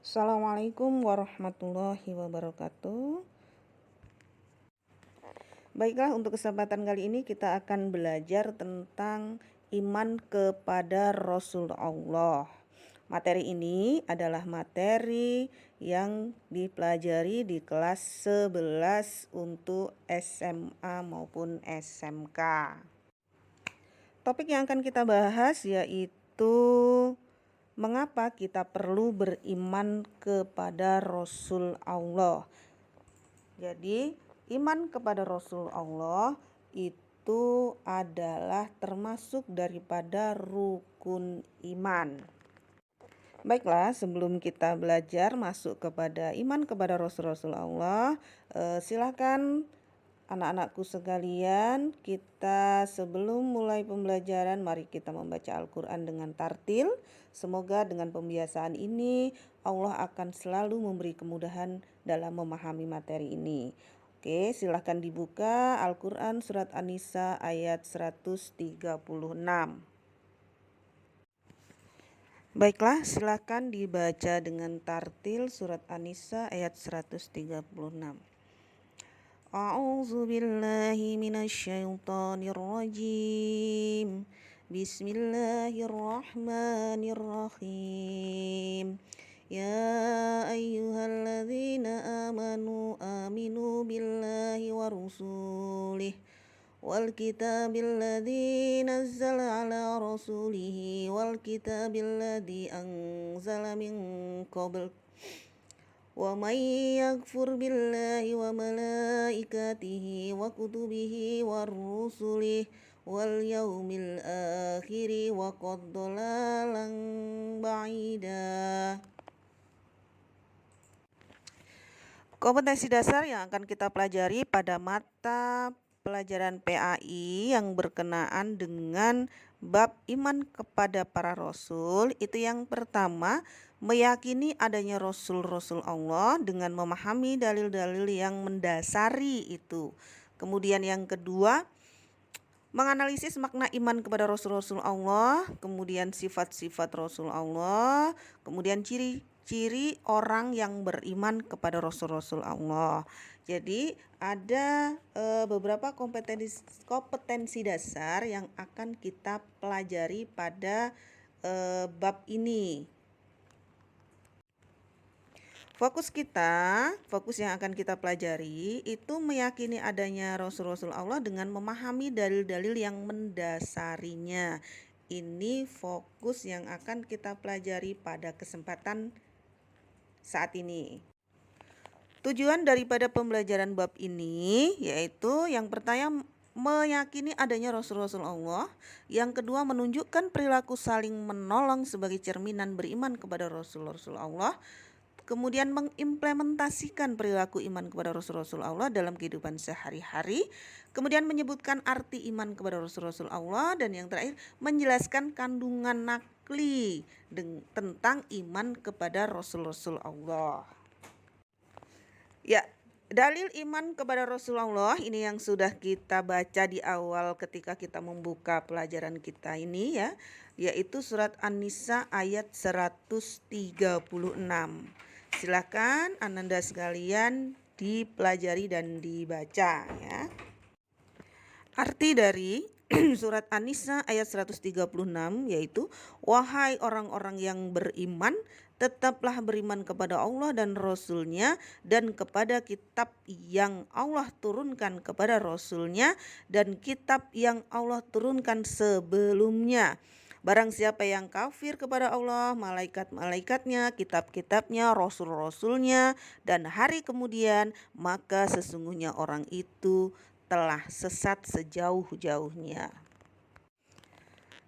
Assalamualaikum warahmatullahi wabarakatuh. Baiklah, untuk kesempatan kali ini kita akan belajar tentang iman kepada Rasul Allah. Materi ini adalah materi yang dipelajari di kelas 11 untuk SMA maupun SMK. Topik yang akan kita bahas yaitu mengapa kita perlu beriman kepada Rasul Allah. Jadi, iman kepada Rasul Allah itu adalah termasuk daripada rukun iman. Baiklah, sebelum kita belajar masuk kepada iman kepada Rasul Allah, silakan anak-anakku sekalian, kita sebelum mulai pembelajaran, mari kita membaca Al-Quran dengan tartil. Semoga dengan pembiasaan ini Allah akan selalu memberi kemudahan dalam memahami materi ini. Oke, silahkan dibuka Al-Quran surat An-Nisa ayat 136. Baiklah, silakan dibaca dengan tartil surat An-Nisa ayat 136. A'udzu billahi minasyaitonir rajim. Bismillahirrahmanirrahim. Ya ayyuhalladzina amanu aminu billahi wa rusulih wal kitabil ladzi nazzala ala rasulihi wal kitabil ladzi anzala min qabl wa may yakfur billahi wa malaikatihi wa kutubihi wa rusulihi wal yaumil akhiri wa qad dhalalan ba'ida. Kompetensi dasar yang akan kita pelajari pada mata pelajaran PAI yang berkenaan dengan bab iman kepada para rasul itu yang pertama, meyakini adanya rasul-rasul Allah dengan memahami dalil-dalil yang mendasari itu. Kemudian yang kedua, menganalisis makna iman kepada rasul-rasul Allah, kemudian sifat-sifat rasul Allah, kemudian ciri-ciri orang yang beriman kepada rasul-rasul Allah. Jadi ada beberapa kompetensi dasar yang akan kita pelajari pada bab ini. Fokus yang akan kita pelajari itu meyakini adanya Rasul-Rasul Allah dengan memahami dalil-dalil yang mendasarinya. Ini fokus yang akan kita pelajari pada kesempatan saat ini. Tujuan daripada pembelajaran bab ini yaitu yang pertama meyakini adanya Rasul-Rasul Allah, yang kedua menunjukkan perilaku saling menolong sebagai cerminan beriman kepada Rasul-Rasul Allah, kemudian mengimplementasikan perilaku iman kepada Rasul-Rasul Allah dalam kehidupan sehari-hari, kemudian menyebutkan arti iman kepada Rasul-Rasul Allah, dan yang terakhir menjelaskan kandungan nakli tentang iman kepada Rasul-Rasul Allah. Ya, dalil iman kepada Rasulullah ini yang sudah kita baca di awal ketika kita membuka pelajaran kita ini ya, yaitu surat An-Nisa ayat 136. Silakan Ananda sekalian dipelajari dan dibaca ya. Arti dari surat An-Nisa ayat 136 yaitu, wahai orang-orang yang beriman, tetaplah beriman kepada Allah dan Rasul-Nya dan kepada kitab yang Allah turunkan kepada Rasul-Nya dan kitab yang Allah turunkan sebelumnya. Barang siapa yang kafir kepada Allah, malaikat-malaikatnya, kitab-kitabnya, rasul-rasulnya, dan hari kemudian, maka sesungguhnya orang itu telah sesat sejauh-jauhnya.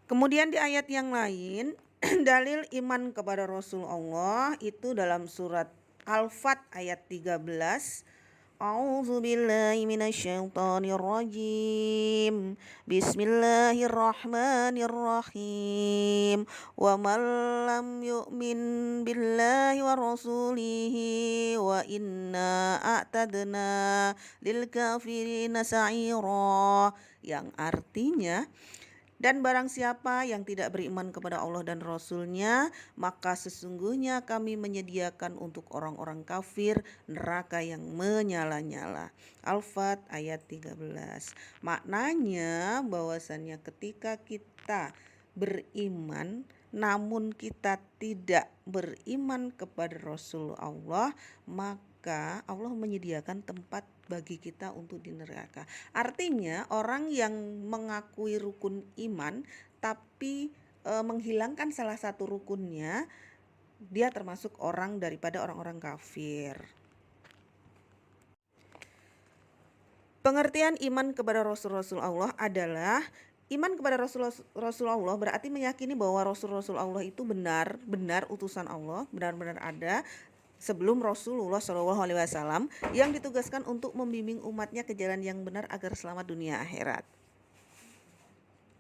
Kemudian di ayat yang lain, dalil iman kepada Rasul Allah itu dalam surat Al-Fat ayat 13. A'udzu billahi minasyaitonir rajim. Bismillahirrahmanirrahim. Wa man lam yu'min billahi wa rasulihi wa inna a'tadna lil kafirina sa'ira, yang artinya Dan barang siapa yang tidak beriman kepada Allah dan Rasul-Nya, maka sesungguhnya kami menyediakan untuk orang-orang kafir neraka yang menyala-nyala. Al-Fat ayat 13. Maknanya bahwasannya ketika kita beriman namun kita tidak beriman kepada Rasul Allah, maka Allah menyediakan tempat bagi kita untuk di neraka. Artinya orang yang mengakui rukun iman tapi menghilangkan salah satu rukunnya, dia termasuk orang daripada orang-orang kafir. Pengertian iman kepada Rasul-Rasul Allah adalah iman kepada Rasul Allah berarti meyakini bahwa Rasul-Rasul Allah itu benar utusan Allah, benar-benar ada sebelum Rasulullah SAW yang ditugaskan untuk membimbing umatnya ke jalan yang benar agar selamat dunia akhirat.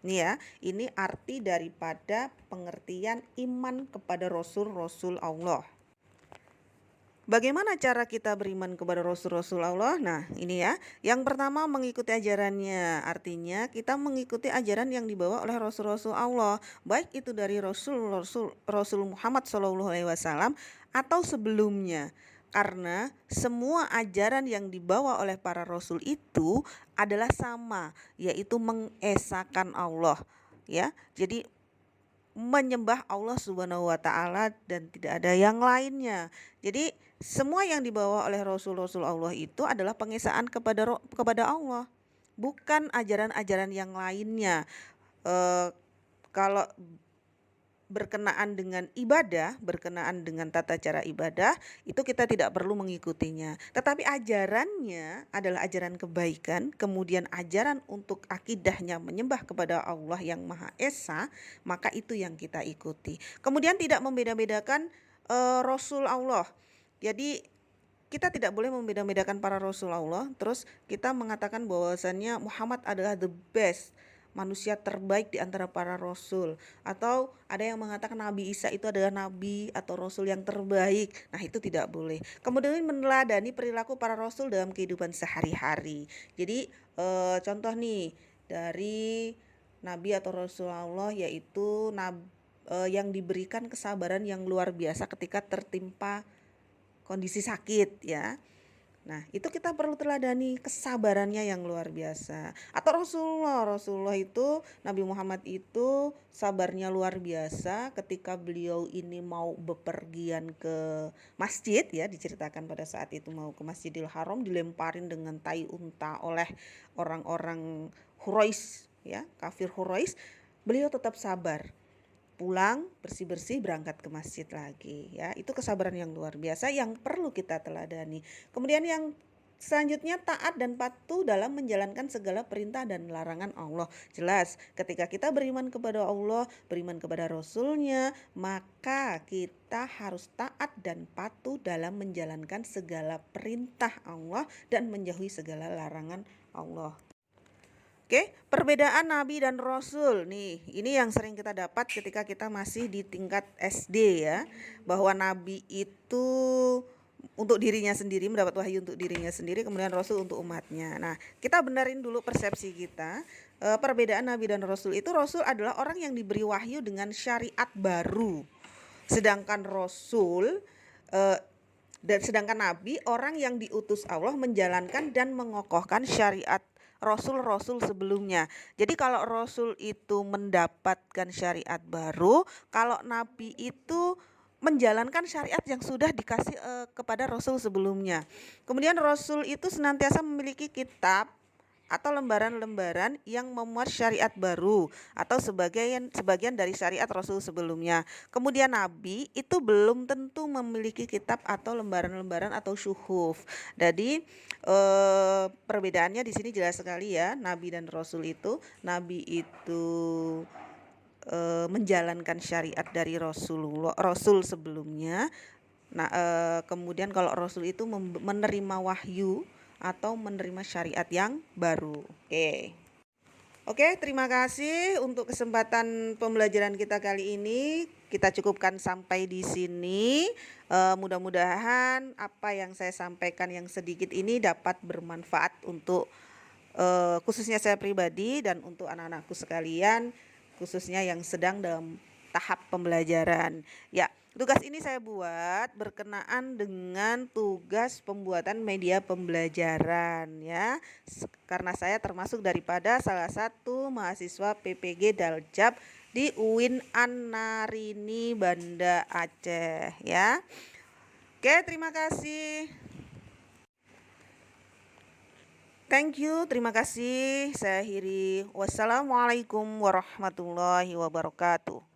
Nih ya, ini arti daripada pengertian iman kepada Rasul-Rasul Allah. Bagaimana cara kita beriman kepada Rasul-Rasul Allah? Nah, ini ya. Yang pertama mengikuti ajarannya. Artinya kita mengikuti ajaran yang dibawa oleh Rasul-Rasul Allah, baik itu dari Rasul Muhammad SAW atau sebelumnya. Karena semua ajaran yang dibawa oleh para rasul itu adalah sama, yaitu mengesahkan Allah, ya. Jadi menyembah Allah Subhanahu wa taala dan tidak ada yang lainnya. Jadi semua yang dibawa oleh Rasul-Rasul Allah itu adalah pengesaan kepada Allah, bukan ajaran-ajaran yang lainnya. Kalau berkenaan dengan ibadah, berkenaan dengan tata cara ibadah, itu kita tidak perlu mengikutinya. Tetapi ajarannya adalah ajaran kebaikan, kemudian ajaran untuk akidahnya menyembah kepada Allah yang Maha Esa, maka itu yang kita ikuti. Kemudian tidak membeda-bedakan Rasul Allah. Jadi kita tidak boleh membeda-bedakan para Rasul Allah, terus kita mengatakan bahwasannya Muhammad adalah the best, manusia terbaik di antara para rasul, atau ada yang mengatakan Nabi Isa itu adalah nabi atau rasul yang terbaik. Nah, itu tidak boleh. Kemudian meneladani perilaku para rasul dalam kehidupan sehari-hari. Jadi contoh nih dari nabi atau rasul Allah, yaitu yang diberikan kesabaran yang luar biasa ketika tertimpa kondisi sakit, ya. Nah, itu kita perlu teladani kesabarannya yang luar biasa. Atau Rasulullah itu, Nabi Muhammad itu sabarnya luar biasa ketika beliau ini mau bepergian ke masjid, ya, diceritakan pada saat itu mau ke Masjidil Haram dilemparin dengan tai unta oleh orang-orang Quraisy, ya, kafir Quraisy. Beliau tetap sabar. Pulang bersih-bersih berangkat ke masjid lagi, ya. Itu kesabaran yang luar biasa yang perlu kita teladani. Kemudian yang selanjutnya taat dan patuh dalam menjalankan segala perintah dan larangan Allah. Jelas ketika kita beriman kepada Allah, beriman kepada Rasul-Nya, maka kita harus taat dan patuh dalam menjalankan segala perintah Allah dan menjauhi segala larangan Allah. Oke, perbedaan Nabi dan Rasul nih, ini yang sering kita dapat ketika kita masih di tingkat SD, ya, bahwa Nabi itu untuk dirinya sendiri, mendapat wahyu untuk dirinya sendiri, kemudian Rasul untuk umatnya. Nah, kita benerin dulu persepsi kita. Perbedaan Nabi dan Rasul itu, Rasul adalah orang yang diberi wahyu dengan syariat baru, sedangkan Rasul dan sedangkan Nabi orang yang diutus Allah menjalankan dan mengokohkan syariat Rasul-Rasul sebelumnya. Jadi kalau Rasul itu mendapatkan syariat baru, kalau Nabi itu menjalankan syariat yang sudah dikasih kepada Rasul sebelumnya. Kemudian Rasul itu senantiasa memiliki kitab atau lembaran-lembaran yang memuat syariat baru atau sebagian dari syariat Rasul sebelumnya. Kemudian Nabi itu belum tentu memiliki kitab atau lembaran-lembaran atau syuhuf. Jadi perbedaannya di sini jelas sekali, ya. Nabi dan Rasul itu, Nabi itu menjalankan syariat dari Rasul sebelumnya. Nah, kemudian kalau Rasul itu menerima wahyu atau menerima syariat yang baru. Oke, terima kasih untuk kesempatan pembelajaran kita kali ini. Kita cukupkan sampai di sini. Mudah-mudahan apa yang saya sampaikan yang sedikit ini dapat bermanfaat untuk khususnya saya pribadi dan untuk anak-anakku sekalian. khususnya yang sedang dalam tahap pembelajaran. Ya, tugas ini saya buat berkenaan dengan tugas pembuatan media pembelajaran ya. Karena saya termasuk daripada salah satu mahasiswa PPG Daljab di UIN An-Narini Banda Aceh ya. Oke, terima kasih. Thank you, terima kasih. Saya akhiri. Wassalamualaikum warahmatullahi wabarakatuh.